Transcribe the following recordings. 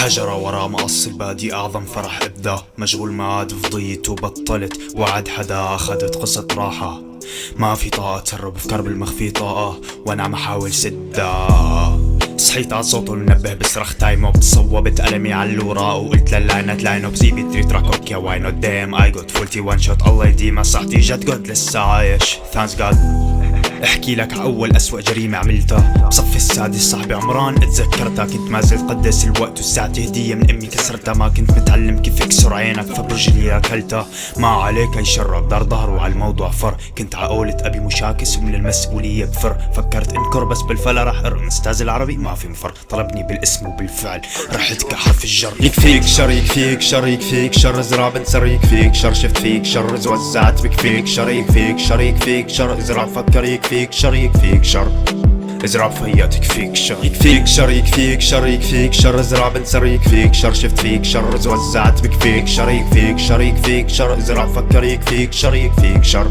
حجرة ورا مقص البادي أعظم فرح إبدا، مشغول معاد فضيت وبطلت وعد حدا أخدت قصة راحة، ما في طاقة تهرب في كرب المخفي طاقة وأنا عم أحاول سدها. صحيت على صوت المنبه بصرخ تايم اب، صوبت قلمي على الوراق وقلت للعنات لاين اب زي بتري تراك اوكي واي نوت دام اي جوت فولتي وان شوت، الله يديمها صحتي جد جود لسه عايش ثانكس جاد. احكي لك اول اسوأ جريمة عملتها بصفي السادس صاحبي عمران اتذكرتها، كنت ما زلت قدس الوقت والساعة هدية من امي كسرتها، ما كنت متعلم كيف اكسر عينك فبرجلي اكلتها، ما عليك اي شر بدار ظهره على الموضوع فر، كنت عقولة ابي مشاكس ومن المسؤولية بفر، فكرت انكر بس بالفلا رح ارقم استاذ العربي ما في مفر، طلبني بالاسم وبالفعل رحت كحرف الجر. يكفيك شر يكفيك شر يكفيك شر ازرع بنسر يكفيك شر شفت فيك شر وزعت بكفيك شر يكفيك شر يكفيك شر ازرع فكر يكفيك شر يكفيك شر ازرع فيا تكفيك شر يكفيك شر يكفيك شر يكفيك شر ازرع بنسر يكفيك شر شفت فيك شر وزعت بكفيك شر يكفيك شر يكفيك شر ازرع فكر يكفيك شر يكفيك شر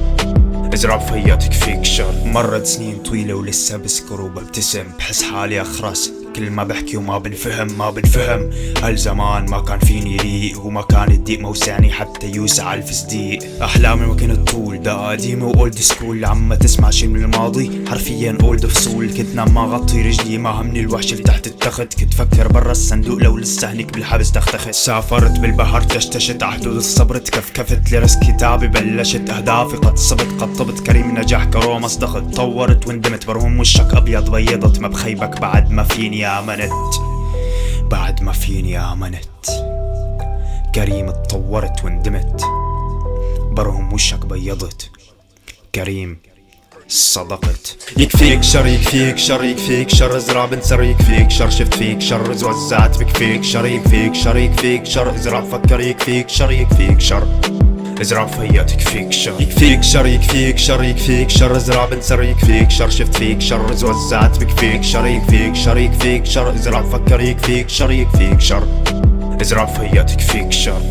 ازرع فيا تكفيك شر. مرت سنين طويلة ولسه بسكر وببتسم، بحس حالي اخرس كل ما بحكي وما بنفهم هالزمان ما كان فيني ريق وما كان الضيق موسعني حتى يوسع الفصديق، احلامي ما كانت طول ده قديمة واولد سكول، عم تسمع شي من الماضي حرفيا اولد فصول، كنت نام ما غطي رجلي ما همني الوحش اللي تحت التخت، كنت فكر برا الصندوق لو لسه هنيك بالحبس تختخت، سافرت بالبحر تشتشت عحدود الصبر تكفكفت لرس كتابي بلشت اهدافي قد صبت قد طبت كريم نجاح كروم اصدخت، طورت وندمت برهم وشك ابيض بيضت ما بخيبك بعد ما فيني آمنت بعد ما فيني آمنت، كريم اتطورت وندمت برهم وشك بيضت كريم صدقت. يكفيك شر يكفيك شر يكفيك شر ازرع بنسر يكفيك شر شفت فيك شر وزعت بكفيك شر يكفيك شر يكفيك شر ازرع فكر يكفيك شر يكفيك شر ازرع فيا تكفيك شر يكفيك شر يكفيك شر يكفيك شر ازرع بنسر يكفيك شر شفت فيك شر وزعت بكفيك شر يكفيك شر يكفيك شر ازرع فكر يكفيك شر يكفيك شر ازرع فيا تكفيك شر.